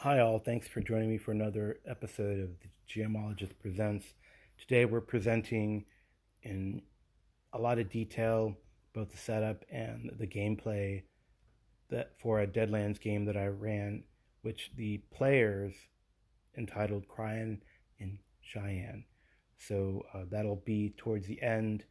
Hi all, thanks for joining me for another episode of the GMologist Presents. Today we're presenting in a lot of detail both the setup and the gameplay that for a Deadlands game that I ran, which the players entitled Cryin and Cheyenne. So that'll be towards the end,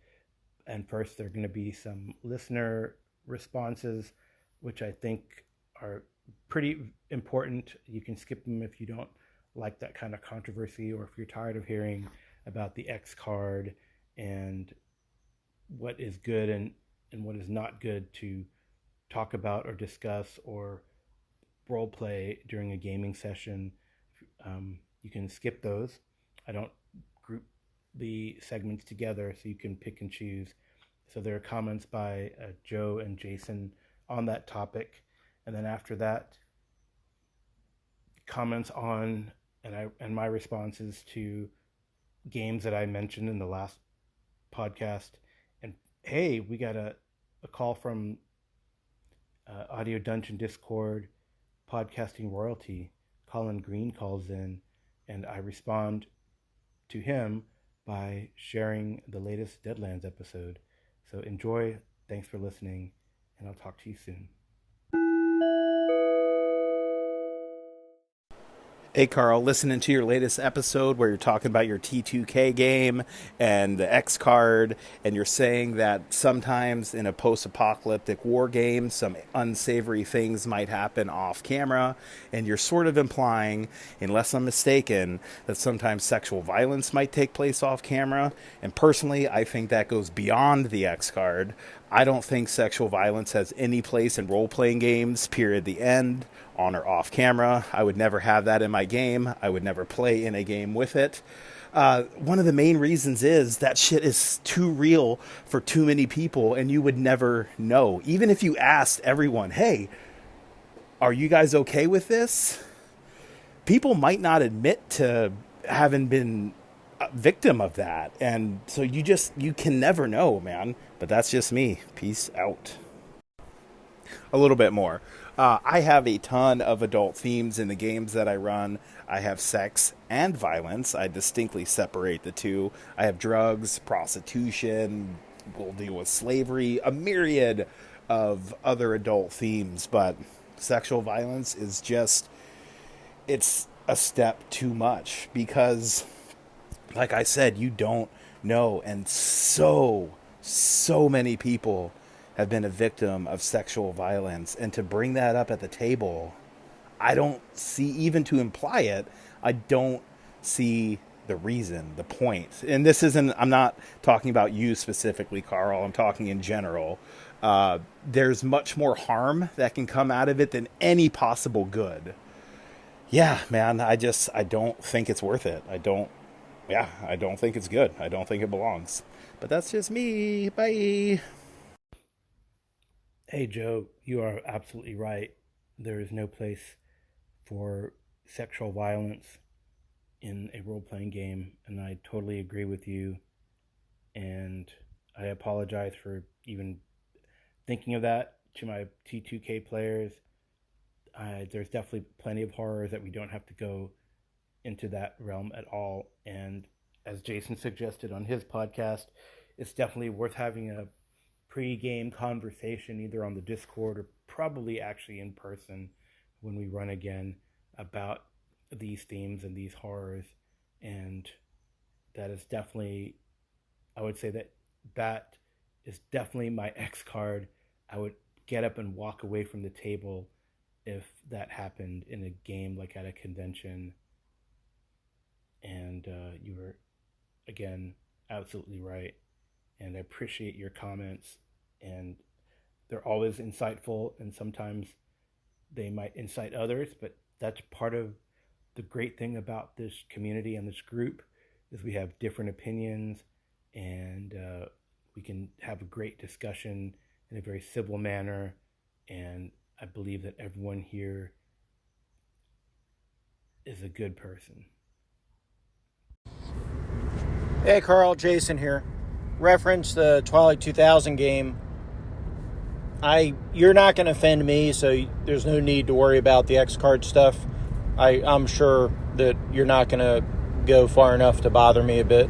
and first there are going to be some listener responses, which I think are pretty important. You can skip them if you don't like that kind of controversy, or if you're tired of hearing about the X card and what is good and what is not good to talk about or discuss or role play during a gaming session. You can skip those. I don't group the segments together, so you can pick and choose. So there are comments by Joe and Jason on that topic, and then after that, comments on and my responses to games that I mentioned in the last podcast. And hey, we got a call from Audio Dungeon Discord podcasting royalty. Colin Green calls in, and I respond to him by sharing the latest Deadlands episode. So enjoy, thanks for listening, and I'll talk to you soon. Hey Carl, listening to your latest episode where you're talking about your T2K game and the X card, and you're saying that sometimes in a post-apocalyptic war game some unsavory things might happen off camera, and you're sort of implying, unless I'm mistaken, that sometimes sexual violence might take place off camera. And personally, I think that goes beyond the X card. I don't think sexual violence has any place in role-playing games, period, the end, on or off camera. I would never have that in my game. I would never play in a game with it. One of the main reasons is that shit is too real for too many people, and you would never know. Even if you asked everyone, hey, are you guys okay with this? People might not admit to having been a victim of that. And so you can never know, man. But that's just me. Peace out. A little bit more. I have a ton of adult themes in the games that I run. I have sex and violence. I distinctly separate the two. I have drugs, prostitution, we'll deal with slavery, a myriad of other adult themes. But sexual violence is just, it's a step too much because, like I said, you don't know. And so many people have been a victim of sexual violence, and to bring that up at the table, I don't see, even to imply it, I don't see the reason, the point. And this isn't, I'm not talking about you specifically, Carl, I'm talking in general. There's much more harm that can come out of it than any possible good. Yeah, man, I don't think it's worth it. I don't think it's good. I don't think it belongs. But that's just me. Bye. Hey Joe, you are absolutely right. There is no place for sexual violence in a role-playing game, and I totally agree with you. And I apologize for even thinking of that to my T2K players. There's definitely plenty of horrors that we don't have to go into that realm at all. And as Jason suggested on his podcast, it's definitely worth having a pre-game conversation either on the Discord or probably actually in person when we run again about these themes and these horrors. And that is definitely, I would say that is definitely my X card. I would get up and walk away from the table if that happened in a game, like at a convention. And you were, again, absolutely right. And I appreciate your comments, and they're always insightful, and sometimes they might incite others, but that's part of the great thing about this community and this group is we have different opinions, and we can have a great discussion in a very civil manner. And I believe that everyone here is a good person. Hey Carl, Jason here. Reference the Twilight 2000 game. You're not going to offend me, so there's no need to worry about the X card stuff. I'm sure that you're not going to go far enough to bother me a bit.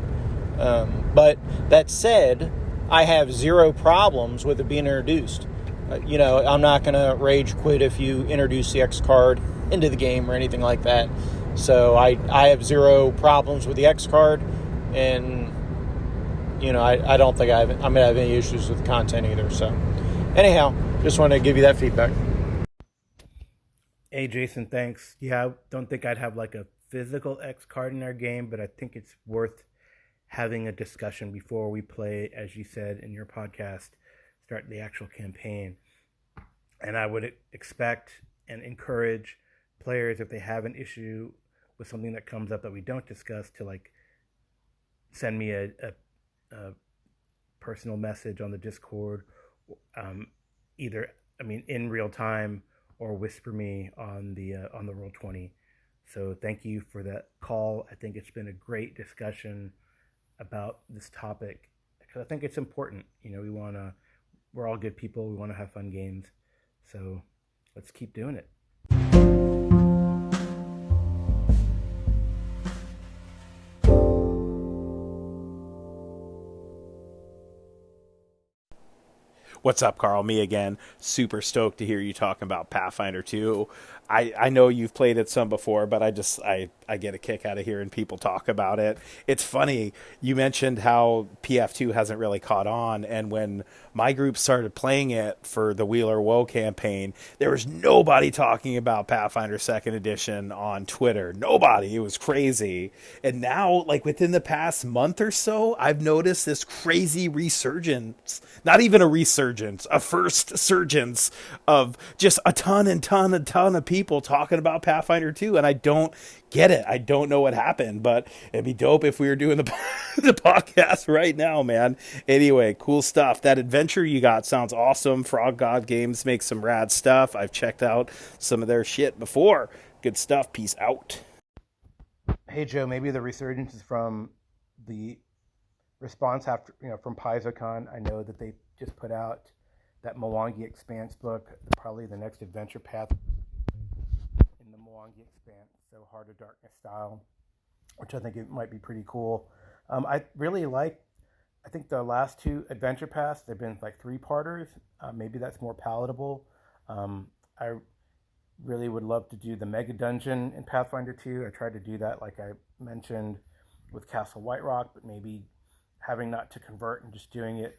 But that said, I have zero problems with it being introduced. I'm not going to rage quit if you introduce the X card into the game or anything like that. So I have zero problems with the X card, and I don't think I'm going to have any issues with the content either. So anyhow, just wanted to give you that feedback. Hey, Jason, thanks. Yeah, I don't think I'd have like a physical X card in our game, but I think it's worth having a discussion before we play, as you said in your podcast, start the actual campaign. And I would expect and encourage players, if they have an issue with something that comes up that we don't discuss, to like send me a personal message on the Discord, either in real time, or whisper me on the Roll20. So thank you for that call. I think it's been a great discussion about this topic, because I think it's important. We're all good people. We want to have fun games. So let's keep doing it. What's up, Carl? Me again. Super stoked to hear you talking about Pathfinder 2. I know you've played it some before, but I get a kick out of hearing people talk about it. It's funny, you mentioned how PF2 hasn't really caught on, and when my group started playing it for the Wheeler Woe campaign, there was nobody talking about Pathfinder 2nd Edition on Twitter. Nobody. It was crazy. And now, like within the past month or so, I've noticed this crazy resurgence. Not even a resurgence, a first surgence of just a ton of people talking about Pathfinder 2, and I don't get it. I don't know what happened, but it'd be dope if we were doing the podcast right now, man. Anyway, cool stuff. That adventure you got sounds awesome. Frog God Games makes some rad stuff. I've checked out some of their shit before. Good stuff. Peace out. Hey, Joe, maybe the resurgence is from the response after, from PaizoCon. I know that they just put out that Mwangi Expanse book, probably the next adventure path in the Mwangi Expanse, so Heart of Darkness style, which I think it might be pretty cool. I really I think the last two adventure paths, they've been like 3-parters. Maybe that's more palatable. I really would love to do the Mega Dungeon in Pathfinder 2. I tried to do that, like I mentioned, with Castle White Rock, but maybe having not to convert and just doing it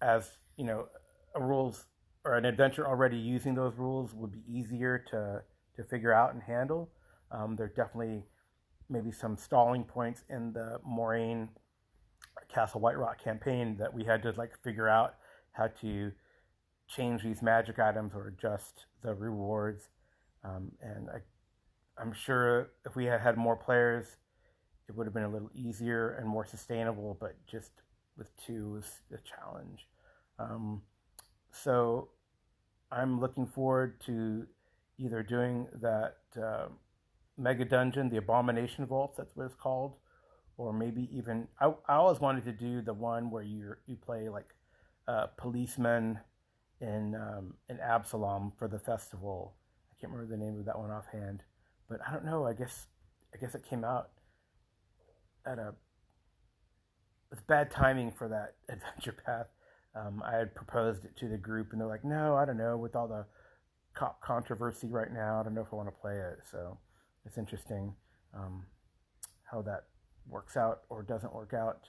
as, a rules or an adventure already using those rules would be easier to figure out and handle. There are definitely maybe some stalling points in the Moraine Castle White Rock campaign that we had to figure out how to change these magic items or adjust the rewards. And I'm sure if we had had more players, it would have been a little easier and more sustainable, but just with 2 was a challenge. So I'm looking forward to either doing that Mega Dungeon, the Abomination Vaults, that's what it's called, or maybe even, I always wanted to do the one where you play policemen in Absalom for the festival. I can't remember the name of that one offhand, but I don't know. I guess it came out with bad timing for that adventure path. I had proposed it to the group, and they're like, "No, I don't know. With all the controversy right now, I don't know if I want to play it." So it's interesting how that works out or doesn't work out.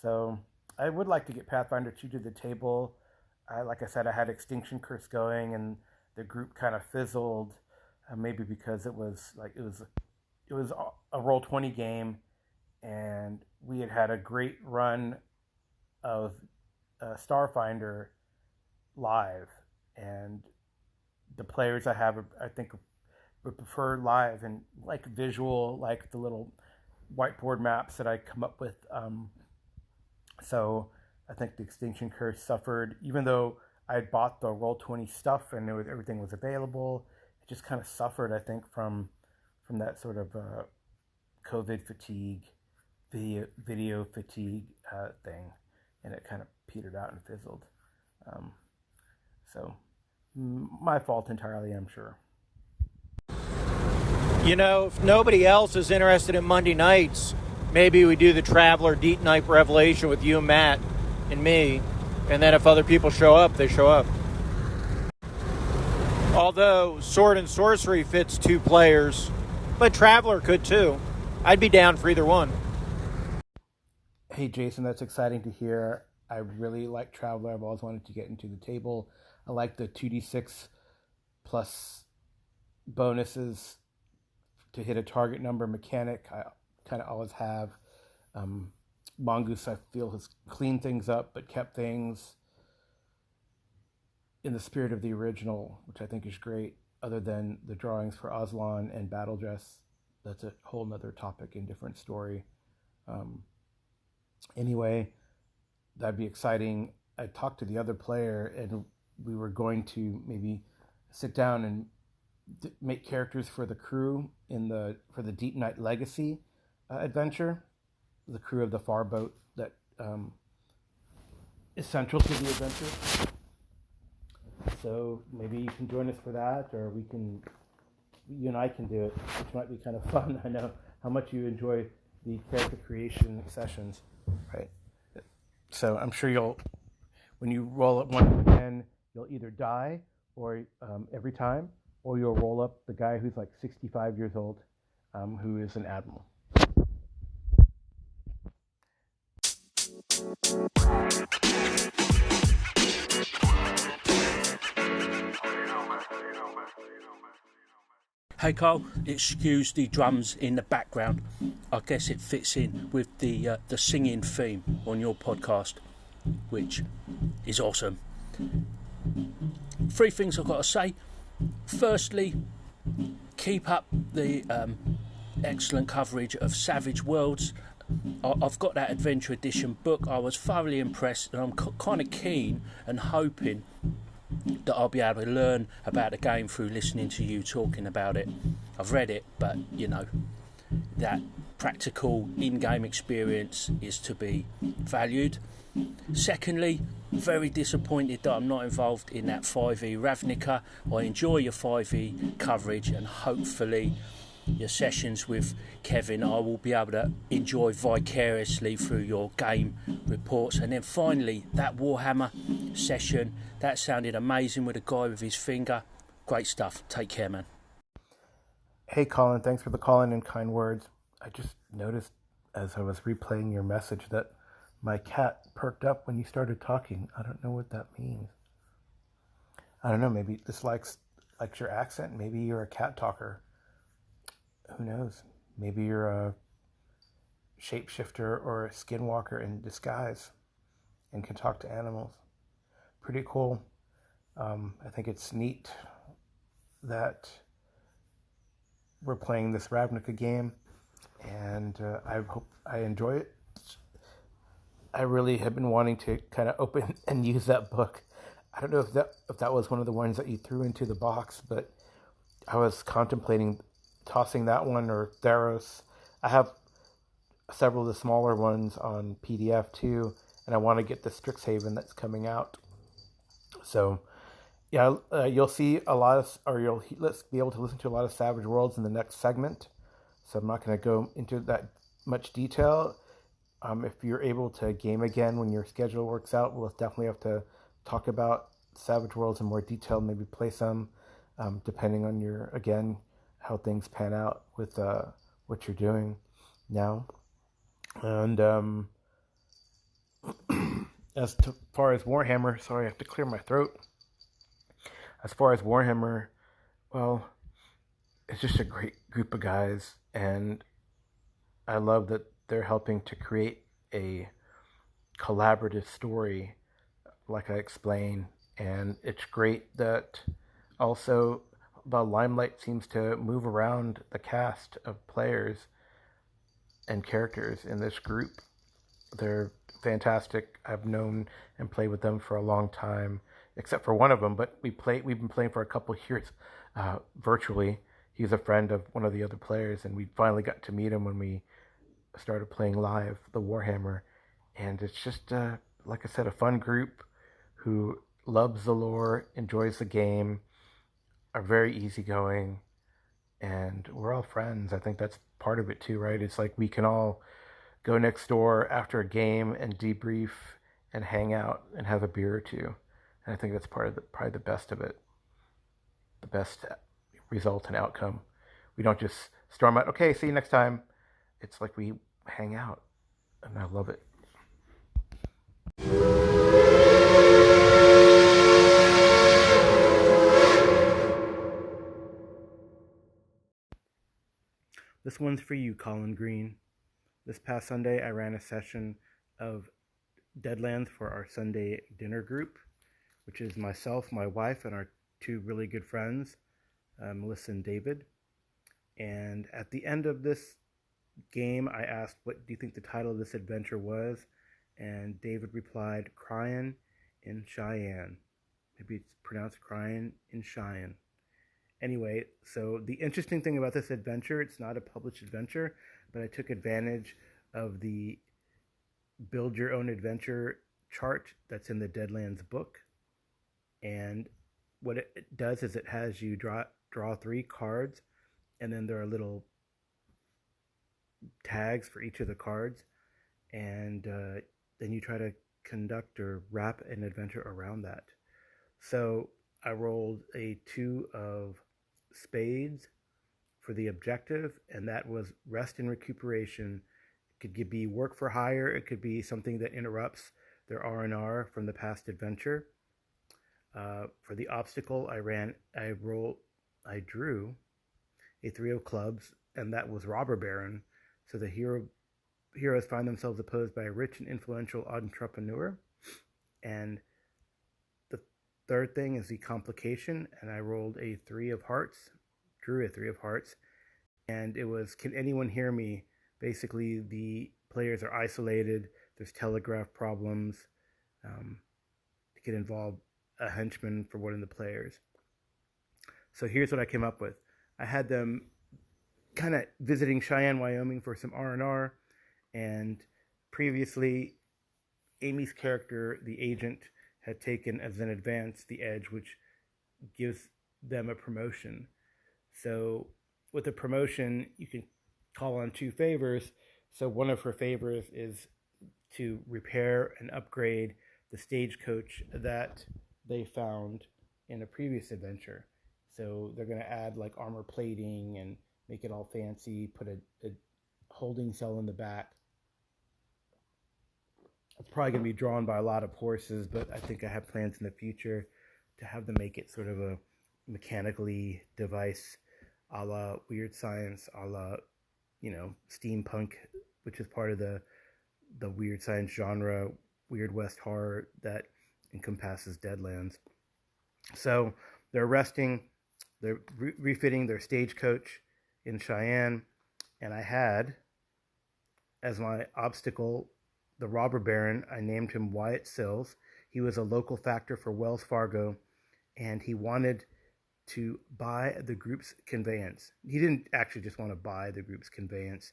So I would like to get Pathfinder 2 to the table. Like I said, I had Extinction Curse going, and the group kind of fizzled. Maybe because it was a Roll20 game, and we had a great run of Starfinder live, and the players I have, I think, would prefer live and visual, the little whiteboard maps that I come up with. So I think the Extinction Curse suffered, even though I had bought the Roll20 stuff and everything was available. It just kind of suffered, I think, from that sort of COVID fatigue, video fatigue thing, and it kind of petered out and fizzled. So my fault entirely, I'm sure. You know, if nobody else is interested in Monday nights, maybe we do the Traveler Deep Night Revelation with you and Matt and me, and then if other people show up, they show up. Although Sword and Sorcery fits 2 players, but Traveler could too. I'd be down for either one. Hey, Jason, that's exciting to hear. I really like Traveler. I've always wanted to get into the table. I like the 2d6 plus bonuses to hit a target number mechanic. I kind of always have. Mongoose, I feel, has cleaned things up, but kept things in the spirit of the original, which I think is great, other than the drawings for Aslan and Battle Dress. That's a whole nother topic and different story. Anyway, that'd be exciting. I talked to the other player, and we were going to maybe sit down and make characters for the crew for the Deep Night Legacy adventure, the crew of the far boat that is central to the adventure. So maybe you can join us for that, or you and I can do it, which might be kind of fun. I know how much you enjoy the character creation sessions, right? So I'm sure when you roll at 1 to 10, you'll either die or every time, or you'll roll up the guy who's like 65 years old, who is an admiral. Hey Carl, excuse the drums in the background. I guess it fits in with the singing theme on your podcast, which is awesome. 3 things I've got to say. Firstly, keep up the excellent coverage of Savage Worlds. I've got that Adventure Edition book. I was thoroughly impressed, and I'm kind of keen and hoping that I'll be able to learn about the game through listening to you talking about it. I've read it, but that practical in-game experience is to be valued. Secondly, very disappointed that I'm not involved in that 5e Ravnica. I enjoy your 5e coverage, and hopefully your sessions with Kevin I will be able to enjoy vicariously through your game reports. And then finally, that Warhammer session, that sounded amazing with a guy with his finger. Great stuff. Take care, man. Hey Colin, thanks for the call in and kind words. I just noticed as I was replaying your message that my cat perked up when you started talking. I don't know what that means. I don't know, maybe this likes your accent. Maybe you're a cat talker. Who knows? Maybe you're a shapeshifter or a skinwalker in disguise and can talk to animals. Pretty cool. I think it's neat that we're playing this Ravnica game, and I hope I enjoy it. I really have been wanting to kind of open and use that book. I don't know if that was one of the ones that you threw into the box, but I was contemplating tossing that one or Theros. I have several of the smaller ones on PDF too, and I want to get the Strixhaven that's coming out. So yeah, you'll see a lot of, or you'll be able to listen to a lot of Savage Worlds in the next segment. So I'm not going to go into that much detail. If you're able to game again when your schedule works out, we'll definitely have to talk about Savage Worlds in more detail, maybe play some, depending on how things pan out with what you're doing now. And as far as Warhammer, sorry, I have to clear my throat. As far as Warhammer, well, it's just a great group of guys, and I love that they're helping to create a collaborative story, like I explained, and it's great that also the limelight seems to move around the cast of players and characters in this group. They're fantastic. I've known and played with them for a long time, except for one of them, but we've been playing for a couple of years virtually. He's a friend of one of the other players, and we finally got to meet him when we started playing live the Warhammer. And it's just, like I said, a fun group who loves the lore, enjoys the game, are very easygoing, and we're all friends. I think that's part of it too, right? It's like we can all go next door after a game and debrief and hang out and have a beer or two. And I think that's probably the best of it, the best result and outcome. We don't just storm out, okay, see you next time. It's like we hang out, and I love it. This one's for you, Colin Green. This past Sunday, I ran a session of Deadlands for our Sunday dinner group, which is myself, my wife, and our two really good friends, Melissa and David. And at the end of this game, I asked, what do you think the title of this adventure was? And David replied, Cryin in Cheyenne. Maybe it's pronounced Cryin in Cheyenne. Anyway, so the interesting thing about this adventure, it's not a published adventure, but I took advantage of the build your own adventure chart that's in the Deadlands book. And what it does is it has you draw 3 cards, and then there are little tags for each of the cards, and then you try to conduct or wrap an adventure around that. So I rolled a 2 of spades for the objective, and that was rest and recuperation. It could be work for hire, it could be something that interrupts their R&R from the past adventure. For the obstacle, I drew a 3 of clubs, and that was robber baron. So the heroes find themselves opposed by a rich and influential entrepreneur. And the third thing is the complication, and I rolled a 3 of hearts, drew a 3 of hearts, and it was, can anyone hear me? Basically, the players are isolated, there's telegraph problems, it could involve a henchman for one of the players. So here's what I came up with. I had them kind of visiting Cheyenne, Wyoming for some R&R, and previously Amy's character, the agent, had taken as an advance the edge, which gives them a promotion. So with a promotion, you can call on 2 favors. So one of her favors is to repair and upgrade the stagecoach that they found in a previous adventure. So they're going to add like armor plating and make it all fancy, put a holding cell in the back. It's probably going to be drawn by a lot of horses, but I think I have plans in the future to have them make it sort of a mechanically device, a la Weird Science, a la, steampunk, which is part of the Weird Science genre, Weird West horror that encompasses Deadlands. So they're resting, they're refitting their stagecoach in Cheyenne, and I had as my obstacle the robber baron. I named him Wyatt Sills. He was a local factor for Wells Fargo, and he wanted to buy the group's conveyance. He didn't actually just want to buy the group's conveyance.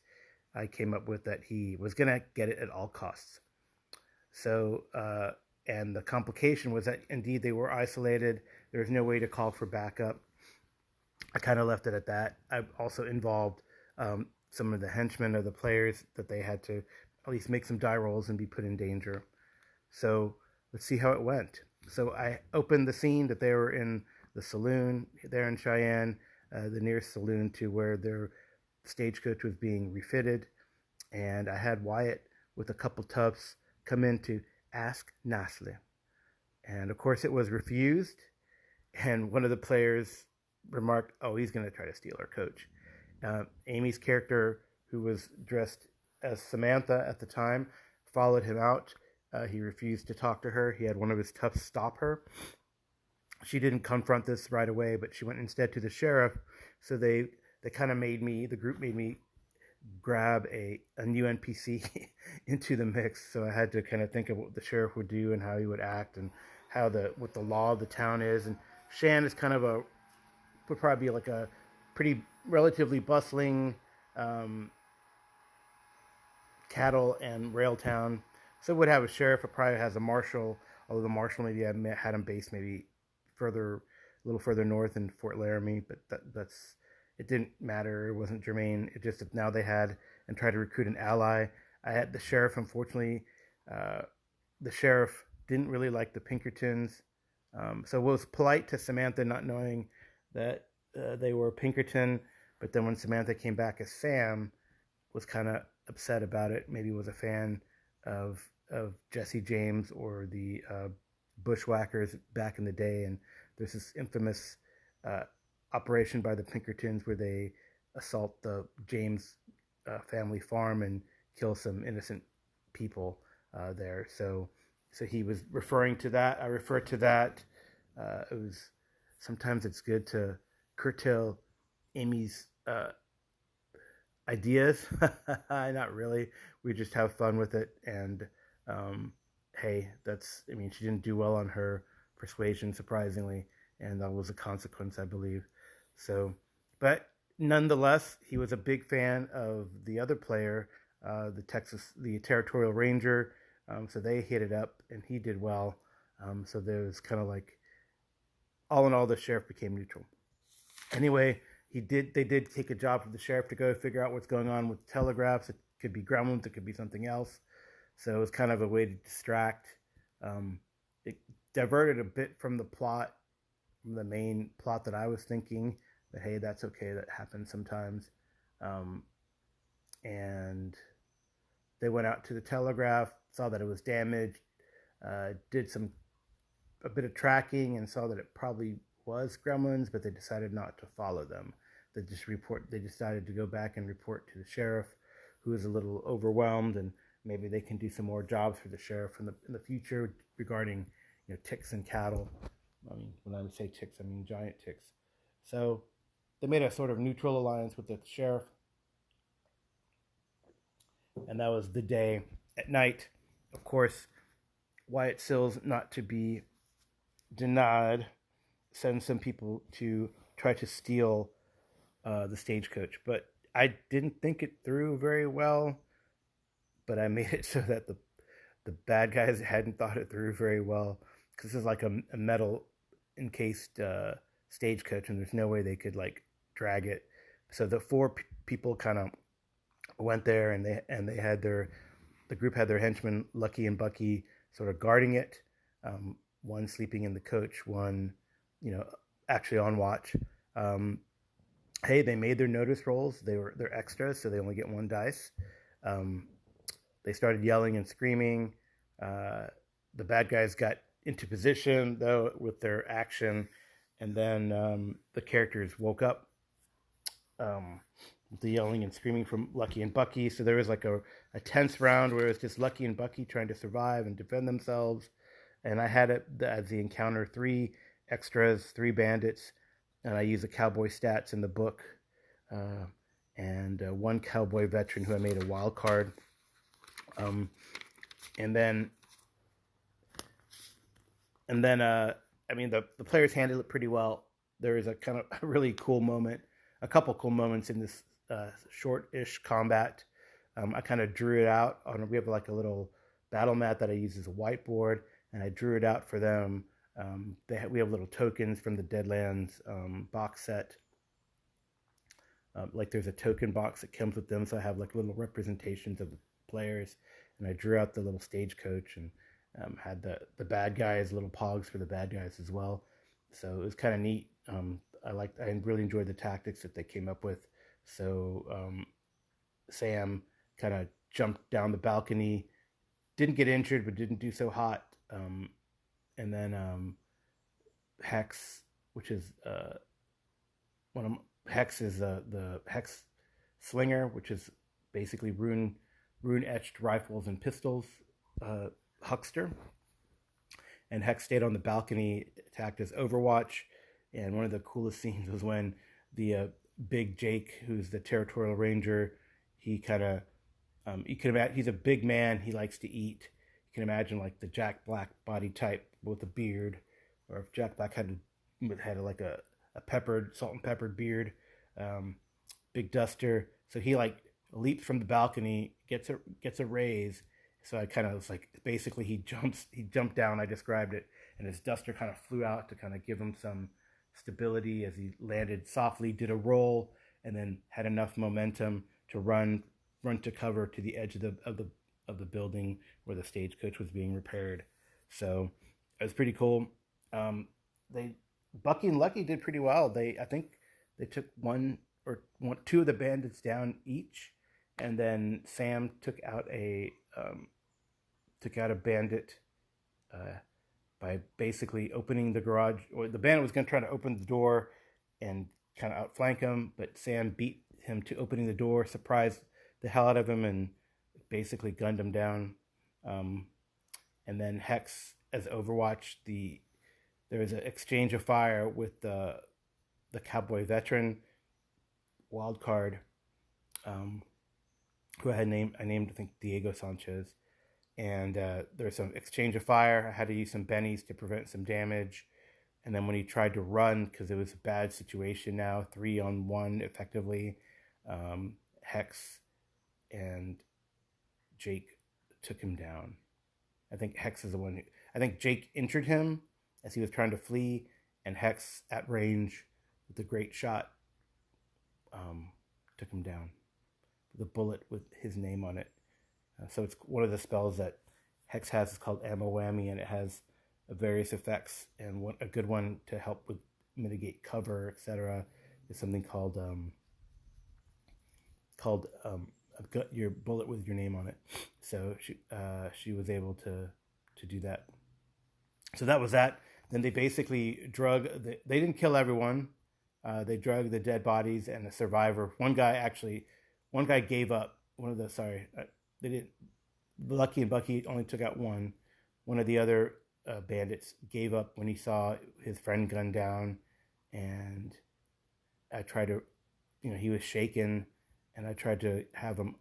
I came up with that he was going to get it at all costs. So, and the complication was that indeed they were isolated. There was no way to call for backup. I kind of left it at that. I also involved some of the henchmen of the players that they had to at least make some die rolls and be put in danger. So let's see how it went. So I opened the scene that they were in the saloon there in Cheyenne, the nearest saloon to where their stagecoach was being refitted. And I had Wyatt with a couple toughs come in to ask nicely. And of course it was refused. And one of the players remarked, oh, he's going to try to steal our coach. Amy's character, who was dressed as Samantha at the time, followed him out. He refused to talk to her. He had one of his toughs stop her. She didn't confront this right away, but she went instead to the sheriff. So they kind of the group made me grab a new NPC into the mix. So I had to kind of think of what the sheriff would do and how he would act and what the law of the town is. And Cheyenne is kind of would probably be like a pretty relatively bustling cattle and rail town. So it would have a sheriff. It probably has a marshal, although the marshal maybe had him based maybe a little further north in Fort Laramie, but that's it didn't matter. It wasn't germane. It just, if now they had and tried to recruit an ally. I had the sheriff, unfortunately, the sheriff didn't really like the Pinkertons. So it was polite to Samantha, not knowing that they were Pinkerton. But then when Samantha came back as Sam, was kind of upset about it. Maybe was a fan of Jesse James or the Bushwhackers back in the day. And there's this infamous operation by the Pinkertons where they assault the James family farm and kill some innocent people there. So he was referring to that. I refer to that. It was sometimes it's good to curtail Amy's ideas. Not really. We just have fun with it. And hey, she didn't do well on her persuasion, surprisingly, and that was a consequence, I believe. So, but nonetheless, he was a big fan of the other player, the Territorial Ranger. So they hit it up, and he did well. So there was kind of like, all in all, the sheriff became neutral. Anyway, they did take a job for the sheriff to go figure out what's going on with telegraphs. It could be gremlins, it could be something else. So it was kind of a way to distract. It diverted a bit from the plot, from the main plot that I was thinking. But hey, that's okay. That happens sometimes. And they went out to the telegraph, saw that it was damaged, did a bit of tracking, and saw that it probably was gremlins, but they decided not to follow them. They decided to go back and report to the sheriff, who is a little overwhelmed, and maybe they can do some more jobs for the sheriff in the future regarding ticks and cattle. I mean, when I say ticks, I mean giant ticks. So they made a sort of neutral alliance with the sheriff, and that was the day. At night, of course, Wyatt Sills, not to be denied, sends some people to try to steal the stagecoach. But I didn't think it through very well, but I made it so that the bad guys hadn't thought it through very well, because this is like a metal encased stagecoach, and there's no way they could like drag it. So the four people kind of went there, and they had the group had their henchmen Lucky and Bucky sort of guarding it. One sleeping in the coach, one actually on watch. Hey, they made their notice rolls. They're extras, so they only get one dice. They started yelling and screaming. The bad guys got into position, though, with their action, and then the characters woke up. The yelling and screaming from Lucky and Bucky. So there was like a tense round where it was just Lucky and Bucky trying to survive and defend themselves. And I had it as the encounter 3 extras, 3 bandits, and I used the cowboy stats in the book, and 1 cowboy veteran who I made a wild card. And then the players handled it pretty well. There is a kind of a really cool moment, a couple cool moments in this short-ish combat. I kind of drew it out we have like a little battle mat that I use as a whiteboard, and I drew it out for them. We have little tokens from the Deadlands box set. Like there's a token box that comes with them, so I have like little representations of the players, and I drew out the little stagecoach and had the bad guys, little pogs for the bad guys as well. So it was kind of neat. I really enjoyed the tactics that they came up with. So Sam kind of jumped down the balcony, didn't get injured, but didn't do so hot. And then Hex, which is Hex is the Hex Slinger, which is basically rune etched rifles and pistols huckster. And Hex stayed on the balcony, attacked as Overwatch. And one of the coolest scenes was when the Big Jake, who's the Territorial Ranger, he kind of you can imagine he's a big man. He likes to eat. You can imagine like the Jack Black body type with a beard, or if Jack Black had like a peppered, salt and peppered beard, big duster. So he like leaps from the balcony, gets a raise. So I kind of was like, basically he jumped down. I described it, and his duster kind of flew out to kind of give him some stability as he landed softly, did a roll, and then had enough momentum to run to cover to the edge of the building where the stagecoach was being repaired. So it was pretty cool. They Bucky and Lucky did pretty well. I think they took two of the bandits down each, and then Sam took out a bandit by basically opening the garage. Or the bandit was going to try to open the door and kind of outflank him, but Sam beat him to opening the door, surprised the hell out of him, and basically gunned him down. And then Hex, as Overwatch, there was an exchange of fire with the cowboy veteran wildcard, who I named I think Diego Sanchez, and there was some exchange of fire. I had to use some bennies to prevent some damage, and then when he tried to run, because it was a bad situation now, 3-on-1 effectively, Hex and Jake took him down. I think Hex is the one I think Jake injured him as he was trying to flee, and Hex at range with a great shot took him down with a bullet with his name on it. So it's one of the spells that Hex has. It's called Ammo Whammy, and it has various effects, and a good one to help with mitigate cover, etc. is something called your bullet with your name on it. So she was able to do that. So that was that. Then they basically they didn't kill everyone. They drug the dead bodies and the survivor. One guy gave up. They didn't. Lucky and Bucky only took out one. One of the other bandits gave up when he saw his friend gunned down, and I tried to, he was shaken, and I tried to have him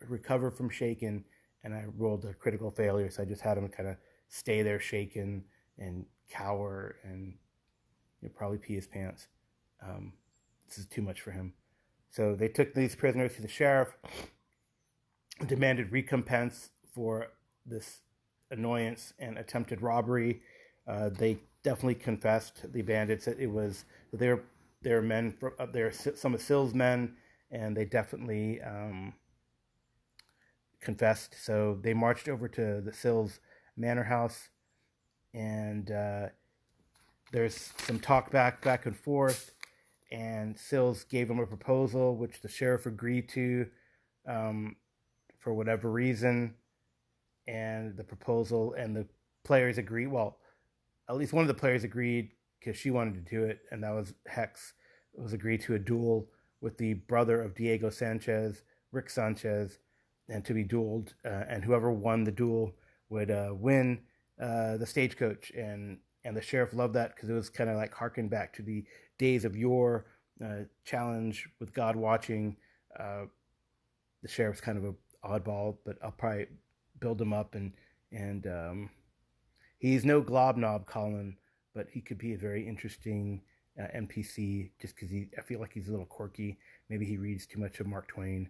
recover from shaken, and I rolled a critical failure, so I just had him kind of stay there shaken and cower and probably pee his pants. This is too much for him. So they took these prisoners to the sheriff, demanded recompense for this annoyance and attempted robbery. They definitely confessed, the bandits, that they're men from they're some of Sill's men, and they definitely confessed. So they marched over to the Sill's manor house, and there's some talk back and forth, and Sills gave him a proposal which the sheriff agreed to for whatever reason, and the proposal and the players agreed. Well, at least one of the players agreed because she wanted to do it, and that was Hex. It was agreed to a duel with the brother of Diego Sanchez, Rick Sanchez, and to be dueled, and whoever won the duel would win the stagecoach. And the sheriff loved that because it was kind of like harken back to the days of yore, challenge with God watching. The sheriff's kind of an oddball, but I'll probably build him up, and he's no Globnob, Colin, but he could be a very interesting NPC just because I feel like he's a little quirky. Maybe he reads too much of Mark Twain.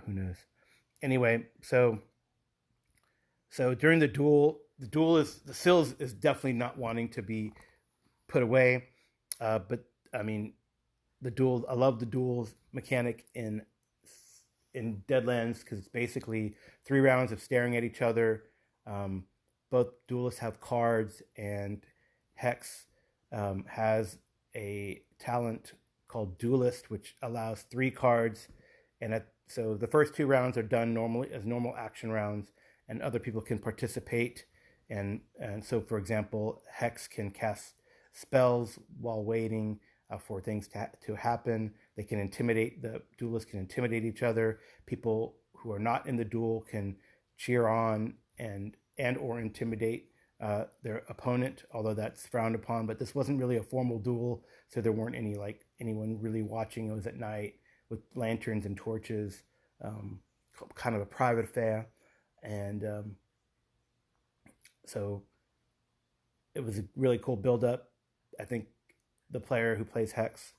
Who knows? Anyway, so during the duel the Sills is definitely not wanting to be put away, but I mean, I love the duels mechanic in Deadlands because it's basically 3 rounds of staring at each other. Both duelists have cards, and Hex has a talent called Duelist, which allows 3 cards, and so the first 2 rounds are done normally as normal action rounds, and other people can participate. And so, for example, Hex can cast spells while waiting for things to happen. They can intimidate, the duelists can intimidate each other. People who are not in the duel can cheer on and or intimidate their opponent, although that's frowned upon. But this wasn't really a formal duel, so there weren't anyone really watching. It was at night with lanterns and torches, kind of a private affair. And so it was a really cool build-up. I think the player who plays Hex,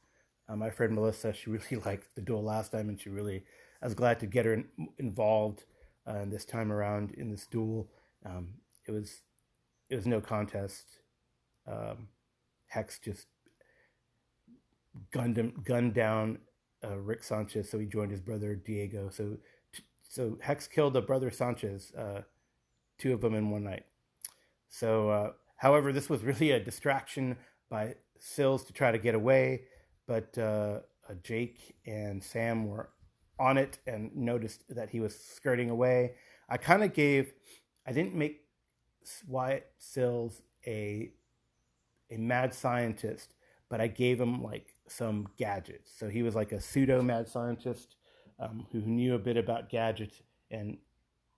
my friend Melissa, she really liked the duel last time, and I was glad to get her involved this time around in this duel. It was no contest. Hex just gunned down Rick Sanchez, so he joined his brother Diego. So Hex killed the brother Sanchez, two of them in one night. So, however, this was really a distraction by Sills to try to get away, but Jake and Sam were on it and noticed that he was skirting away. I didn't make Wyatt Sills a mad scientist, but I gave him like some gadgets. So he was like a pseudo mad scientist who knew a bit about gadgets, and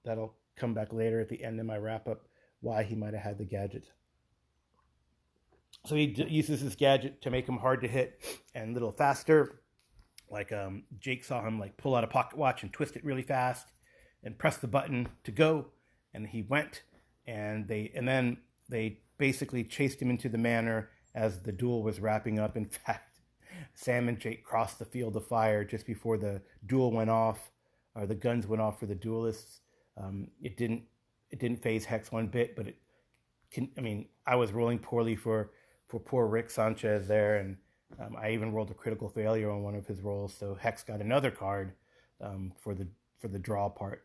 that'll come back later at the end of my wrap up why he might have had the gadgets. So he uses this gadget to make him hard to hit and a little faster. Like Jake saw him like pull out a pocket watch and twist it really fast and press the button to go, and he went, and then they basically chased him into the manor as the duel was wrapping up. In fact, Sam and Jake crossed the field of fire just before the duel went off, or the guns went off for the duelists. It didn't phase Hex one bit, but I was rolling poorly for poor Rick Sanchez there, and I even rolled a critical failure on one of his rolls, so Hex got another card for the draw part.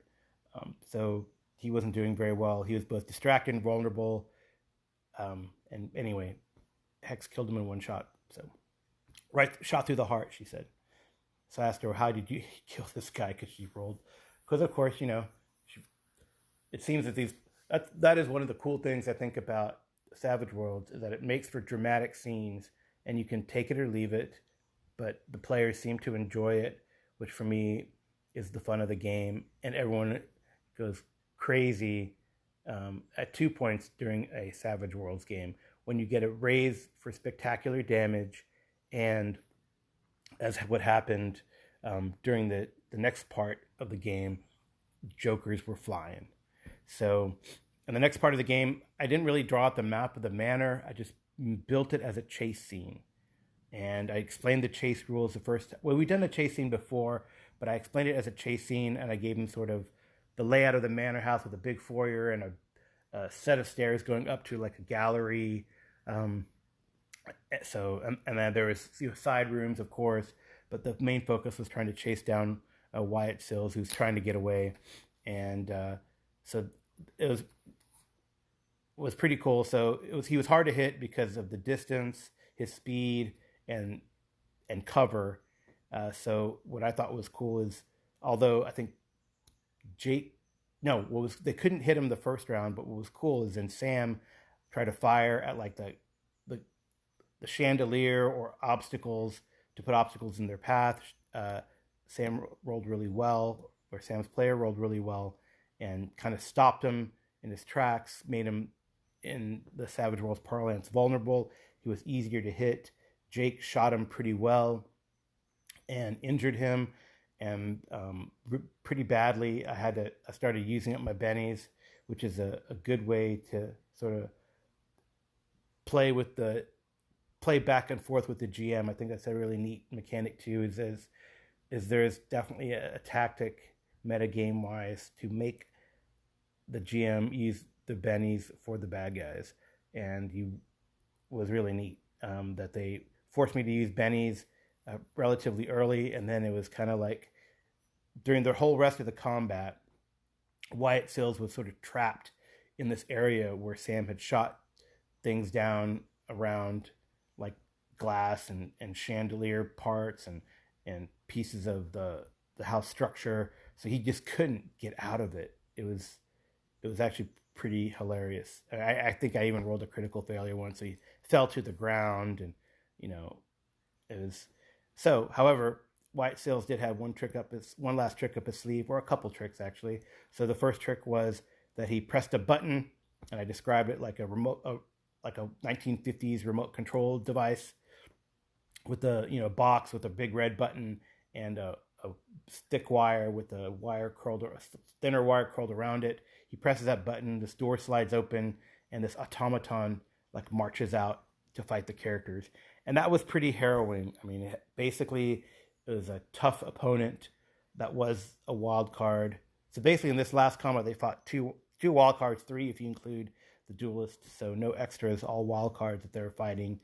So he wasn't doing very well. He was both distracted and vulnerable. And anyway, Hex killed him in one shot. So right shot through the heart, she said. So I asked her, how did you kill this guy? Because she rolled. Because of course, it seems that that is one of the cool things I think about Savage Worlds, is that it makes for dramatic scenes, and you can take it or leave it, but the players seem to enjoy it, which for me is the fun of the game, and everyone goes crazy at 2 points during a Savage Worlds game when you get a raise for spectacular damage, and as what happened during the next part of the game, jokers were flying. So in the next part of the game, I didn't really draw out the map of the manor. I just built it as a chase scene. And I explained the chase rules the first time. Well, we'd done a chase scene before, but I explained it as a chase scene, and I gave him sort of the layout of the manor house with a big foyer and a set of stairs going up to like a gallery. And then there was side rooms, of course, but the main focus was trying to chase down Wyatt Sills, who's trying to get away. And so it was pretty cool. So he was hard to hit because of the distance, his speed, and cover. So what I thought was cool is, although I think they couldn't hit him the first round, but what was cool is then Sam tried to fire at like the chandelier or obstacles to put obstacles in their path. Sam rolled really well, or Sam's player rolled really well, and kind of stopped him in his tracks, made him, in the Savage Worlds parlance, vulnerable. He was easier to hit. Jake shot him pretty well and injured him, and pretty badly. I started using up my bennies, which is a good way to sort of play back and forth with the GM. I think that's a really neat mechanic too. Is there's definitely a tactic meta game wise to make the GM use the bennies for the bad guys, and was really neat that they forced me to use bennies relatively early, and then it was kind of like during the whole rest of the combat, Wyatt Sills was sort of trapped in this area where Sam had shot things down around like glass and chandelier parts and pieces of the house structure, so he just couldn't get out of it. It was actually pretty hilarious. I think I even rolled a critical failure once, so he fell to the ground, and it was so. However, Wyatt Sills did have one last trick up his sleeve, or a couple tricks actually. So the first trick was that he pressed a button, and I described it like a 1950s remote control device with a box with a big red button and a thick wire with a thinner wire curled around it. He presses that button, this door slides open, and this automaton like marches out to fight the characters. And that was pretty harrowing. I mean, it was a tough opponent that was a wild card. So basically in this last combat, they fought two wild cards, three if you include the duelist, so no extras, all wild cards that they were fighting.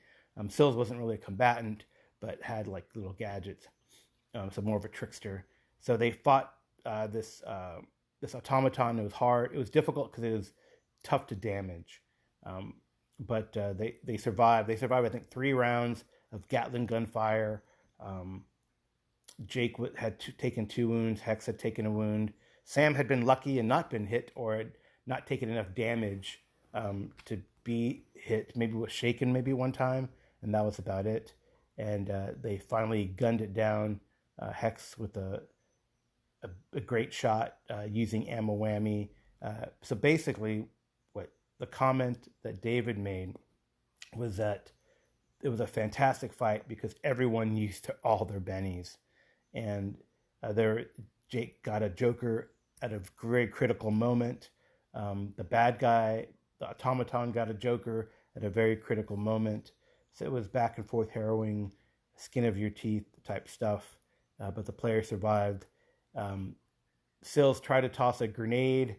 Sills wasn't really a combatant, but had like little gadgets. so more of a trickster. So they fought this automaton. It was hard. It was difficult because it was tough to damage. But they survived. They survived, I think, 3 rounds of Gatling gunfire. Jake had taken 2 wounds. Hex had taken a wound. Sam had been lucky and not been hit, or had not taken enough damage to be hit. Maybe was shaken maybe one time, and that was about it. And they finally gunned it down. Hex with a great shot using ammo whammy. So basically, what the comment that David made was that it was a fantastic fight because everyone used all their bennies, and Jake got a Joker at a very critical moment. The bad guy, the automaton, got a Joker at a very critical moment. So it was back and forth, harrowing, skin of your teeth type stuff. But the player survived. Sills tried to toss a grenade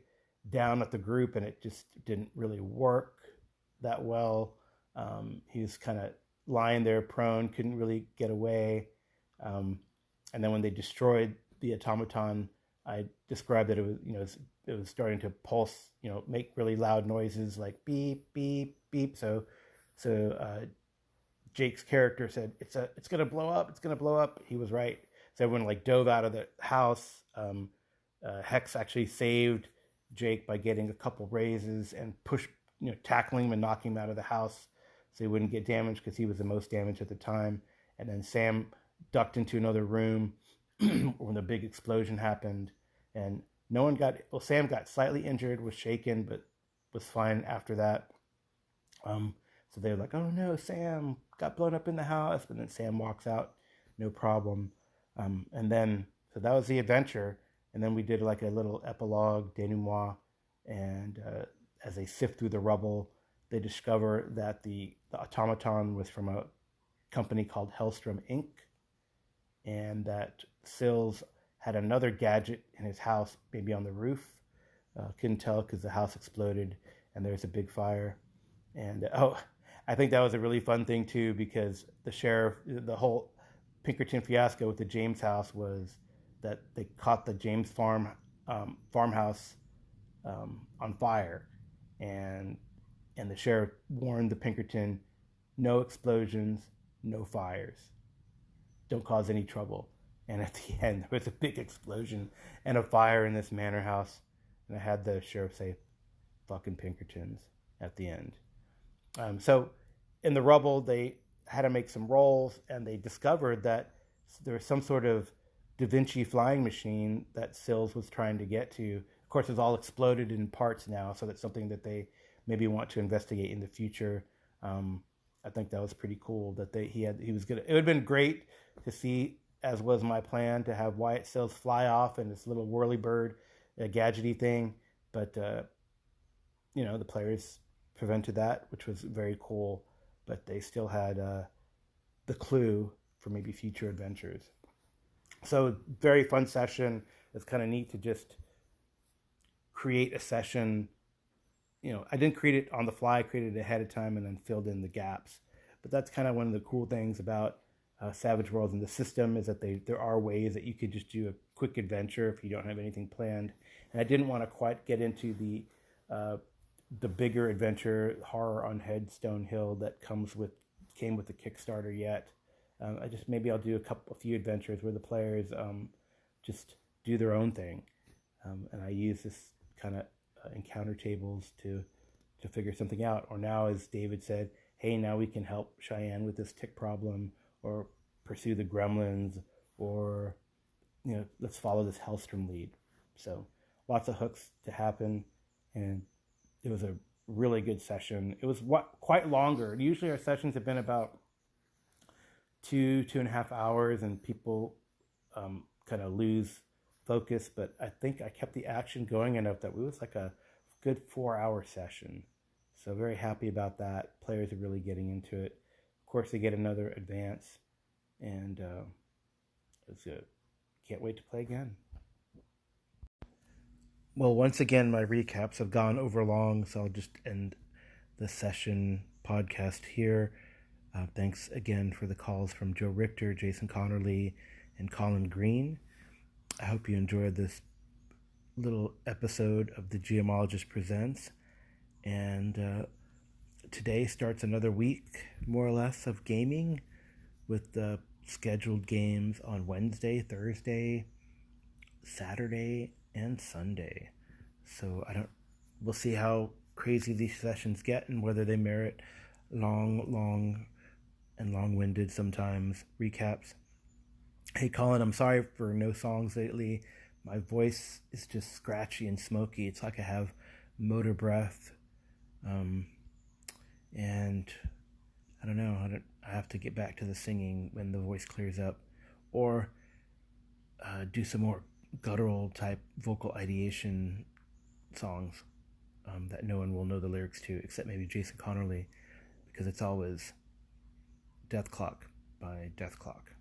down at the group, and it just didn't really work that well. He was kind of lying there prone, couldn't really get away. And then when they destroyed the automaton, I described that it was starting to pulse, make really loud noises like beep, beep, beep. So Jake's character said, it's going to blow up. It's going to blow up. He was right. So everyone dove out of the house. Hex actually saved Jake by getting a couple raises and tackling him and knocking him out of the house so he wouldn't get damaged because he was the most damaged at the time. And then Sam ducked into another room when the big explosion happened, and Sam got slightly injured, was shaken, but was fine after that. So they were like, oh no, Sam got blown up in the house, but then Sam walks out, no problem. So that was the adventure. And then we did a little epilogue, denouement, and as they sift through the rubble, they discover that the automaton was from a company called Hellstrom Inc., and that Sills had another gadget in his house, maybe on the roof. Couldn't tell because the house exploded and there's a big fire. And I think that was a really fun thing too, because the sheriff, the whole Pinkerton fiasco with the James house was that they caught the James farmhouse on fire, and the sheriff warned the Pinkerton, no explosions, no fires, don't cause any trouble. And at the end, there was a big explosion and a fire in this manor house, and I had the sheriff say, "Fucking Pinkertons" at the end. So in the rubble, they had to make some rolls, and they discovered that there was some sort of Da Vinci flying machine that Sills was trying to get to. Of course, it's all exploded in parts now, so that's something that they maybe want to investigate in the future. I think that was pretty cool that he was gonna. It would have been great to see, as was my plan, to have Wyatt Sills fly off in this little whirly bird, gadgety thing, but the players prevented that, which was very cool. But they still had the clue for maybe future adventures. So very fun session. It's kind of neat to just create a session. I didn't create it on the fly. I created it ahead of time and then filled in the gaps. But that's kind of one of the cool things about Savage Worlds and the system, is that there are ways that you could just do a quick adventure if you don't have anything planned. And I didn't want to quite get into the bigger adventure, Horror on Headstone Hill, that came with the Kickstarter yet. Maybe I'll do a few adventures where the players just do their own thing, and I use this kind of encounter tables to figure something out. Or now, as David said, hey, now we can help Cheyenne with this tick problem, or pursue the gremlins, or let's follow this Hellstrom lead. So lots of hooks to happen, and it was a really good session. It was quite longer. Usually our sessions have been about 2.5 hours, and people kind of lose focus, but I think I kept the action going enough that it was like a good 4-hour session. So very happy about that. Players are really getting into it. Of course, they get another advance, and it's good. Can't wait to play again. Well, once again, my recaps have gone over long, so I'll just end the session podcast here. Thanks again for the calls from Joe Richter, Jason Connerly, and Colin Green. I hope you enjoyed this little episode of the GMologist Presents. And today starts another week, more or less, of gaming with the scheduled games on Wednesday, Thursday, Saturday, and Sunday. So we'll see how crazy these sessions get and whether they merit long and long-winded sometimes recaps. Hey Colin, I'm sorry for no songs lately. My voice is just scratchy and smoky. It's like I have motor breath. And I don't know. I have to get back to the singing when the voice clears up, or do some more guttural type vocal ideation songs that no one will know the lyrics to except maybe Jason Connerly, because it's always Death Clock by Death Clock.